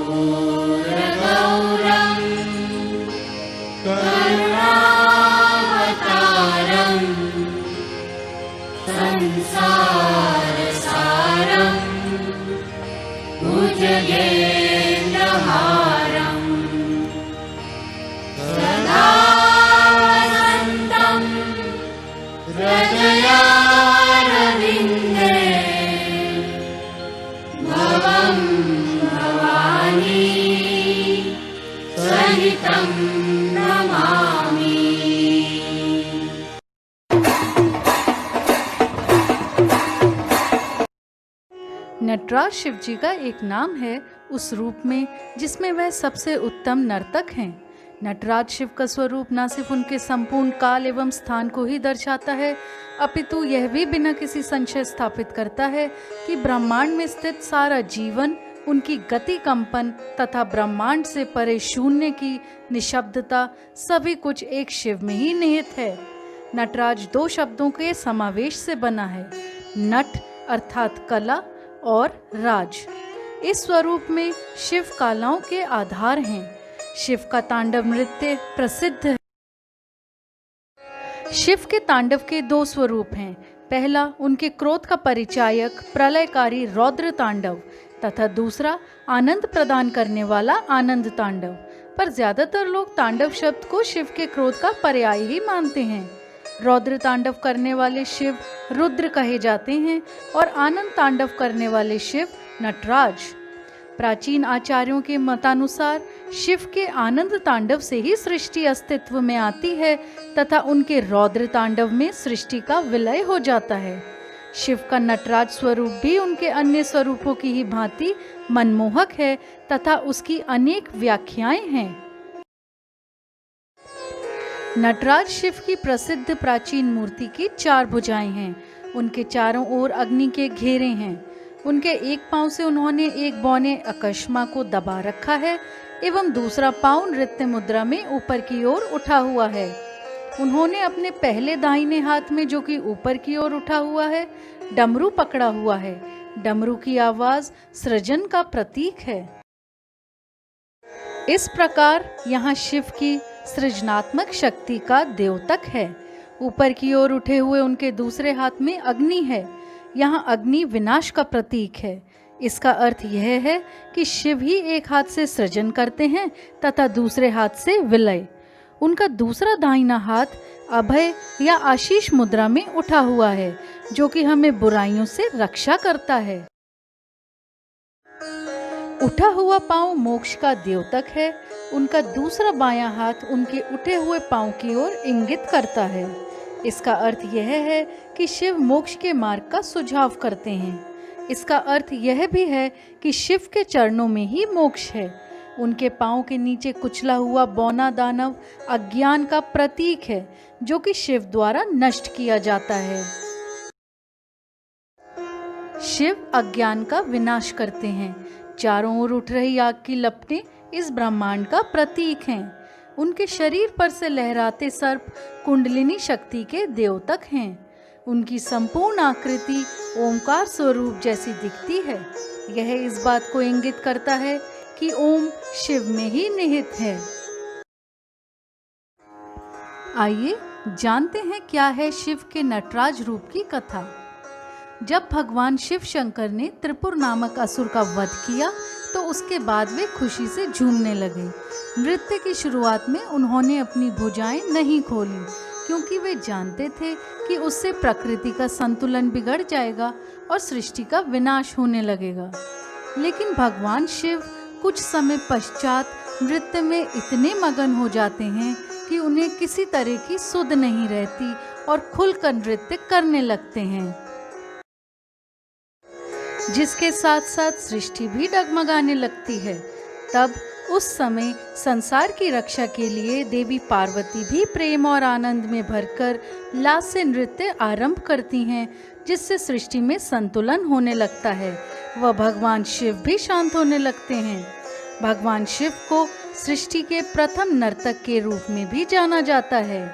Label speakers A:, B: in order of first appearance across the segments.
A: कर्पूरगौरं करुणावतारं संसारसारं भुजगेन्द्रहारं सदा वसन्तं हृदयारविन्दे भवं भवानी सहितं नमामि।
B: नटराज शिव जी का एक नाम है उस रूप में जिसमें वह सबसे उत्तम नर्तक हैं। नटराज शिव का स्वरूप न सिर्फ उनके संपूर्ण काल एवं स्थान को ही दर्शाता है, अपितु यह भी बिना किसी संशय स्थापित करता है कि ब्रह्मांड में स्थित सारा जीवन, उनकी गति कंपन तथा ब्रह्मांड से परे शून्य की निशब्दता सभी कुछ एक शिव में ही निहित है। नटराज दो शब्दों के समावेश से बना है, नट अर्थात कला और राज। इस स्वरूप में शिव कलाओं के आधार हैं। शिव का तांडव नृत्य प्रसिद्ध है। शिव के तांडव के दो स्वरूप हैं। पहला उनके क्रोध का परिचायक प्रलयकारी रौद्र तांडव तथा दूसरा आनंद प्रदान करने वाला आनंद तांडव। पर ज्यादातर लोग तांडव शब्द को शिव के क्रोध का पर्याय ही मानते हैं। रौद्र तांडव करने वाले शिव रुद्र कहे जाते हैं और आनंद तांडव करने वाले शिव नटराज। प्राचीन आचार्यों के मतानुसार शिव के आनंद तांडव से ही सृष्टि अस्तित्व में आती है तथा उनके रौद्र तांडव में सृष्टि का विलय हो जाता है। शिव का नटराज स्वरूप भी उनके अन्य स्वरूपों की ही भांति मनमोहक है तथा उसकी अनेक व्याख्याएं हैं। नटराज शिव की प्रसिद्ध प्राचीन मूर्ति की 4 भुजाएं हैं। उनके चारों ओर अग्नि के घेरे हैं। उनके एक पांव से उन्होंने एक बौने अकस्मा को दबा रखा है एवं दूसरा पांव नृत्य मुद्रा में ऊपर की ओर उठा हुआ है। उन्होंने अपने पहले दाहिने हाथ में, जो कि ऊपर की ओर उठा हुआ है, डमरू पकड़ा हुआ है। डमरू की आवाज सृजन का प्रतीक है। इस प्रकार यहाँ शिव की सृजनात्मक शक्ति का द्योतक है। ऊपर की ओर उठे हुए उनके दूसरे हाथ में अग्नि है। यहाँ अग्नि विनाश का प्रतीक है। इसका अर्थ यह है कि शिव ही एक हाथ से सृजन करते हैं तथा दूसरे हाथ से विलय। उनका दूसरा दाहिना हाथ अभय या आशीष मुद्रा में उठा हुआ है, जो कि हमें बुराइयों से रक्षा करता है। उठा हुआ पांव मोक्ष का द्योतक है। उनका दूसरा बायां हाथ उनके उठे हुए पांव की ओर इंगित करता है। इसका अर्थ यह है कि शिव मोक्ष के मार्ग का सुझाव करते हैं। इसका अर्थ यह भी है कि शिव के चरणों में ही मोक्ष है। उनके पांव के नीचे कुचला हुआ बौना दानव अज्ञान का प्रतीक है, जो कि शिव द्वारा नष्ट किया जाता है। शिव अज्ञान का विनाश करते हैं। चारों ओर उठ रही आग की लपटें इस ब्रह्मांड का प्रतीक हैं। उनके शरीर पर से लहराते सर्प कुंडलिनी शक्ति के द्योतक हैं। उनकी संपूर्ण आकृति ओंकार स्वरूप जैसी दिखती है। यह इस बात को इंगित करता है कि ओम शिव में ही निहित है। आइए जानते हैं क्या है शिव के नटराज रूप की कथा। जब भगवान शिव शंकर ने त्रिपुर नामक असुर का वध किया तो उसके बाद वे खुशी से झूमने लगे। नृत्य की शुरुआत में उन्होंने अपनी भुजाएं नहीं खोली, क्योंकि वे जानते थे कि उससे प्रकृति का संतुलन बिगड़ जाएगा और सृष्टि का विनाश होने लगेगा। लेकिन भगवान शिव कुछ समय पश्चात नृत्य में इतने मगन हो जाते हैं कि उन्हें किसी तरह की सुध नहीं रहती और खुलकर नृत्य करने लगते हैं, जिसके साथ साथ सृष्टि भी डगमगाने लगती है। तब उस समय संसार की रक्षा के लिए देवी पार्वती भी प्रेम और आनंद में भरकर लास्य नृत्य आरंभ करती हैं, जिससे सृष्टि में संतुलन होने लगता है। वह भगवान शिव भी शांत होने लगते हैं। भगवान शिव को सृष्टि के प्रथम नर्तक के रूप में भी जाना जाता है।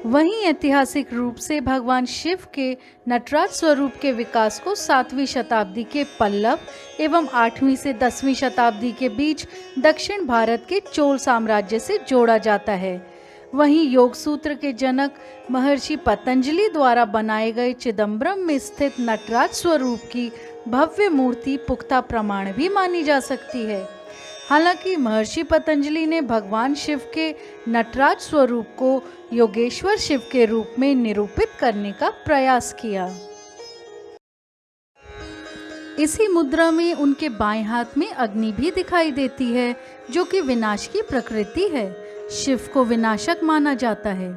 B: वहीं ऐतिहासिक रूप से भगवान शिव के नटराज स्वरूप के विकास को 7वीं शताब्दी के पल्लव एवं 8वीं से 10वीं शताब्दी के बीच दक्षिण भारत के चोल साम्राज्य से जोड़ा जाता है। वहीं योग सूत्र के जनक महर्षि पतंजलि द्वारा बनाए गए चिदम्बरम में स्थित नटराज स्वरूप की भव्य मूर्ति पुख्ता प्रमाण भी मानी जा सकती है। हालांकि महर्षि पतंजलि ने भगवान शिव के नटराज स्वरूप को योगेश्वर शिव के रूप में निरूपित करने का प्रयास किया। इसी मुद्रा में उनके बाएं हाथ में अग्नि भी दिखाई देती है, जो कि विनाश की प्रकृति है। शिव को विनाशक माना जाता है।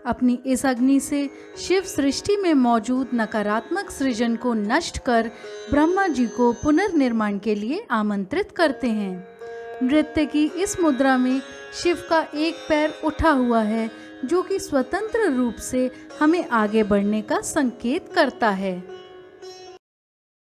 B: अपनी इस अग्नि से शिव सृष्टि में मौजूद नकारात्मक सृजन को नष्ट कर ब्रह्मा जी को पुनर्निर्माण के लिए आमंत्रित करते हैं। नृत्य की इस मुद्रा में शिव का एक पैर उठा हुआ है, जो कि स्वतंत्र रूप से हमें आगे बढ़ने का संकेत करता है।